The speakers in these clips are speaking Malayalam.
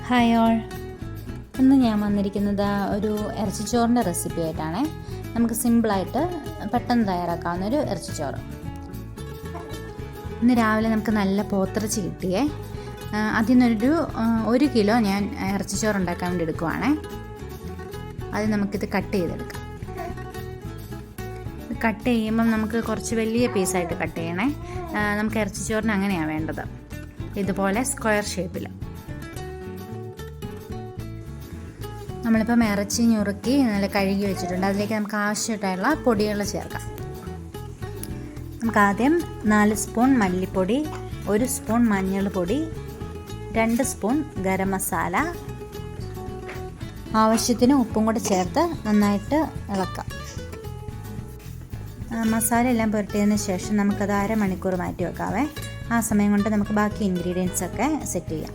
ഹായ് ഓൾ, ഇന്ന് ഞാൻ വന്നിരിക്കുന്നത് ഒരു ഇറച്ചിച്ചോറിൻ്റെ റെസിപ്പി ആയിട്ടാണ്. നമുക്ക് സിമ്പിളായിട്ട് പെട്ടെന്ന് തയ്യാറാക്കാവുന്നൊരു ഇറച്ചിച്ചോറ്. ഇന്ന് രാവിലെ നമുക്ക് നല്ല പോത്തിറച്ചി കിട്ടിയേ. അതിൽ നിന്നൊരു 1 കിലോ ഞാൻ ഇറച്ചിച്ചോറ് ഉണ്ടാക്കാൻ വേണ്ടി എടുക്കുവാണേ. അത് നമുക്കിത് കട്ട് ചെയ്തെടുക്കാം. കട്ട് ചെയ്യുമ്പം നമുക്ക് കുറച്ച് വലിയ പീസായിട്ട് കട്ട് ചെയ്യണേ. നമുക്ക് ഇറച്ചിച്ചോറിന് അങ്ങനെയാണ് വേണ്ടത്, ഇതുപോലെ സ്ക്വയർ ഷേപ്പിൽ. നമ്മളിപ്പം ഇറച്ചി ഞുറുക്കി നല്ല കഴുകി വെച്ചിട്ടുണ്ട്. അതിലേക്ക് നമുക്ക് ആവശ്യമായിട്ടുള്ള പൊടികൾ ചേർക്കാം. നമുക്ക് ആദ്യം 4 സ്പൂൺ മല്ലിപ്പൊടി, 1 സ്പൂൺ മഞ്ഞൾ പൊടി, 2 സ്പൂൺ ഗരം മസാല, ആവശ്യത്തിന് ഉപ്പും കൂടെ ചേർത്ത് നന്നായിട്ട് ഇളക്കാം. മസാല എല്ലാം പുരട്ടിയതിന് ശേഷം നമുക്കത് അരമണിക്കൂർ മാറ്റി വെക്കാവേ. ആ സമയം കൊണ്ട് നമുക്ക് ബാക്കി ഇൻഗ്രീഡിയൻസ് ഒക്കെ സെറ്റ് ചെയ്യാം.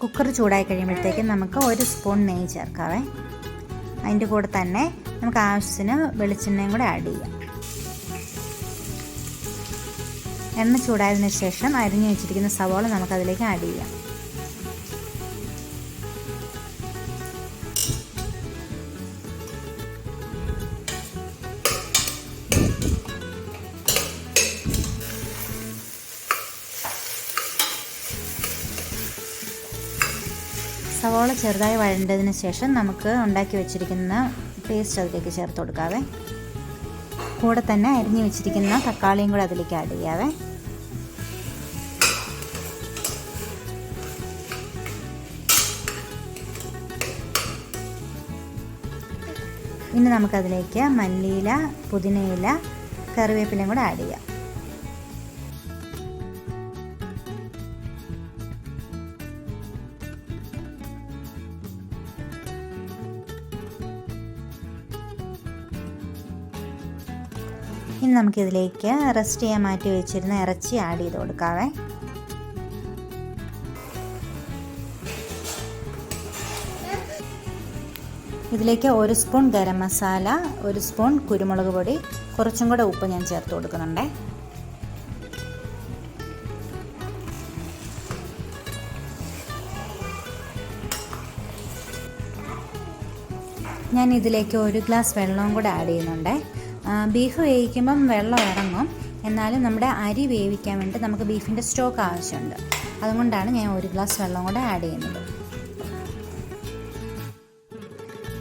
കുക്കർ ചൂടായി കഴിയുമ്പോഴത്തേക്കും നമുക്ക് 1 സ്പൂൺ നെയ്യ് ചേർക്കാവേ. അതിൻ്റെ കൂടെ തന്നെ നമുക്ക് ആവശ്യത്തിന് വെളിച്ചെണ്ണയും കൂടെ ആഡ് ചെയ്യാം. എണ്ണ ചൂടായതിനു ശേഷം അരിഞ്ഞു വെച്ചിരിക്കുന്ന സവാള നമുക്കതിലേക്ക് ആഡ് ചെയ്യാം. സവാള ചെറുതായി വഴണ്ടതിന് ശേഷം നമുക്ക് ഉണ്ടാക്കി വെച്ചിരിക്കുന്ന പേസ്റ്റ് അതിലേക്ക് ചേർത്ത് കൊടുക്കാവേ. കൂടെ തന്നെ അരിഞ്ഞു വെച്ചിരിക്കുന്ന തക്കാളിയും കൂടെ അതിലേക്ക് ആഡ് ചെയ്യാവേ. ഇനി നമുക്കതിലേക്ക് മല്ലിയില, പുതിനയില, കറിവേപ്പിലയും കൂടെ ആഡ് ചെയ്യാം. ഇനി നമുക്കിതിലേക്ക് റെസ്റ്റ് ചെയ്യാൻ മാറ്റി വെച്ചിരുന്ന ഇറച്ചി ആഡ് ചെയ്ത് കൊടുക്കാവേ. ഇതിലേക്ക് 1 സ്പൂൺ ഗരം മസാല, 1 സ്പൂൺ കുരുമുളക് പൊടി, കുറച്ചും കൂടെ ഉപ്പ് ഞാൻ ചേർത്ത് കൊടുക്കുന്നുണ്ട്. ഞാൻ ഇതിലേക്ക് 1 ഗ്ലാസ് വെള്ളവും കൂടെ ആഡ് ചെയ്യുന്നുണ്ട്. ബീഫ് വേവിക്കുമ്പം വെള്ളം ഇറങ്ങും, എന്നാലും നമ്മുടെ അരി വേവിക്കാൻ വേണ്ടി നമുക്ക് ബീഫിൻ്റെ സ്റ്റോക്ക് ആവശ്യമുണ്ട്. അതുകൊണ്ടാണ് ഞാൻ 1 ഗ്ലാസ് വെള്ളം കൂടെ ആഡ് ചെയ്യുന്നത്.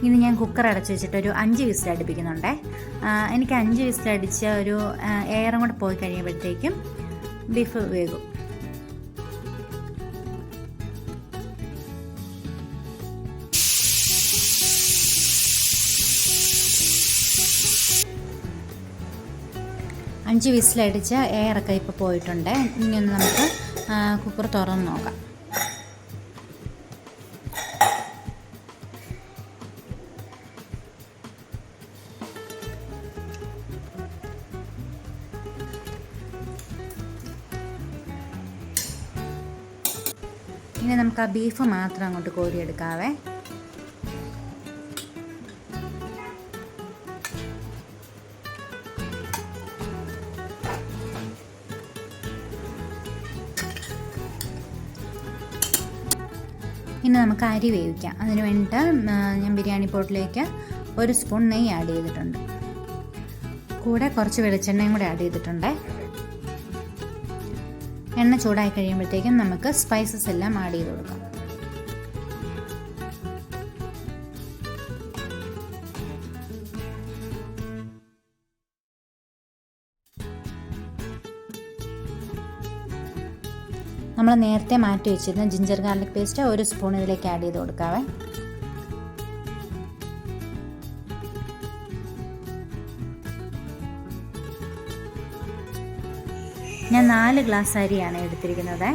ഇനി ഞാൻ കുക്കർ അടച്ചു വെച്ചിട്ട് ഒരു 5 വിസിൽ അടുപ്പിക്കുന്നുണ്ട്. എനിക്ക് 5 വിസിൽ അടിച്ച ഒരു എയറും കൂടെ പോയി കഴിയുമ്പോഴത്തേക്കും ബീഫ് വേകും. അഞ്ച് വിസിലടിച്ച എയറൊക്കെ ഇപ്പോൾ പോയിട്ടുണ്ട്. ഇനിയൊന്ന് നമുക്ക് കുക്കർ തുറന്ന് നോക്കാം. ഇനി നമുക്ക് ആ ബീഫ് മാത്രം അങ്ങോട്ട് കോരിയെടുക്കാവേ. ഇനി നമുക്ക് അരി വേവിക്കാം. അതിന് വേണ്ടിയിട്ട് ഞാൻ ബിരിയാണി പോട്ടിലേക്ക് 1 സ്പൂൺ നെയ്യ് ആഡ് ചെയ്തിട്ടുണ്ട്. കൂടെ കുറച്ച് വെളിച്ചെണ്ണയും കൂടെ ആഡ് ചെയ്തിട്ടുണ്ട്. എണ്ണ ചൂടായി കഴിയുമ്പോഴത്തേക്കും നമുക്ക് സ്പൈസസ് എല്ലാം ആഡ് ചെയ്ത് കൊടുക്കാം. നമ്മൾ നേരത്തെ മാറ്റി വെച്ചിരുന്ന ജിഞ്ചർ ഗാർലിക് പേസ്റ്റ് 1 സ്പൂൺ ഇതിലേക്ക് ആഡ് ചെയ്ത് കൊടുക്കാവേ. ഞാൻ 4 ഗ്ലാസ് അരിയാണ് എടുത്തിരിക്കുന്നത്.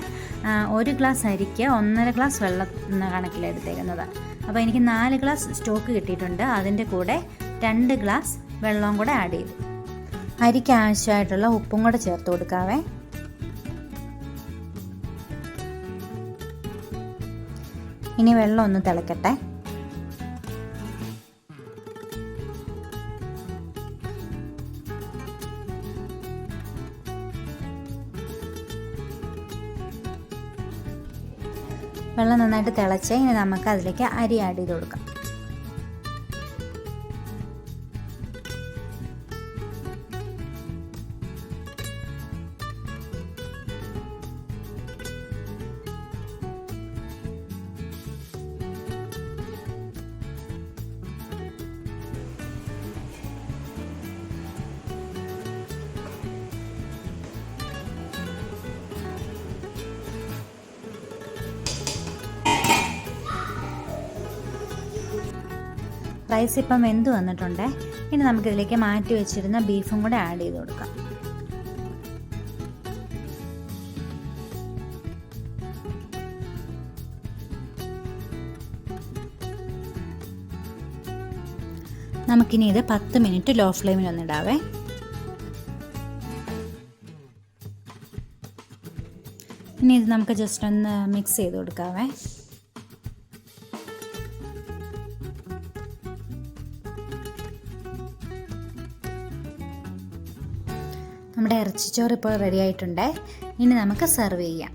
1 ഗ്ലാസ് അരിക്ക് 1.5 ഗ്ലാസ് വെള്ളം എന്ന കണക്കിലെടുത്തേക്കുന്നത്. അപ്പോൾ എനിക്ക് 4 ഗ്ലാസ് സ്റ്റോക്ക് കിട്ടിയിട്ടുണ്ട്. അതിൻ്റെ കൂടെ 2 ഗ്ലാസ് വെള്ളവും കൂടെ ആഡ് ചെയ്തു. അരിക്ക് ആവശ്യമായിട്ടുള്ള ഉപ്പും കൂടെ ചേർത്ത് കൊടുക്കാവേ. ഇനി വെള്ളം ഒന്ന് തിളക്കട്ടെ. വെള്ളം നന്നായിട്ട് തിളച്ച് ഇനി നമുക്ക് അതിലേക്ക് അരി ആഡ് ചെയ്ത് കൊടുക്കാം. റൈസ് ഇപ്പം വെന്ത് വന്നിട്ടുണ്ട്. ഇനി നമുക്കിതിലേക്ക് മാറ്റി വെച്ചിരുന്ന ബീഫും കൂടെ ആഡ് ചെയ്ത് കൊടുക്കാം. നമുക്കിനി ഇത് 10 മിനിറ്റ് ലോ ഫ്ലെയിമിൽ ഒന്നിടാവേ. ഇനി ഇത് നമുക്ക് ജസ്റ്റ് ഒന്ന് മിക്സ് ചെയ്ത് കൊടുക്കാവേ. നമ്മുടെ ഇറച്ചിച്ചോറ് ഇപ്പോൾ റെഡി ആയിട്ടുണ്ട്. ഇനി നമുക്ക് സെർവ് ചെയ്യാം.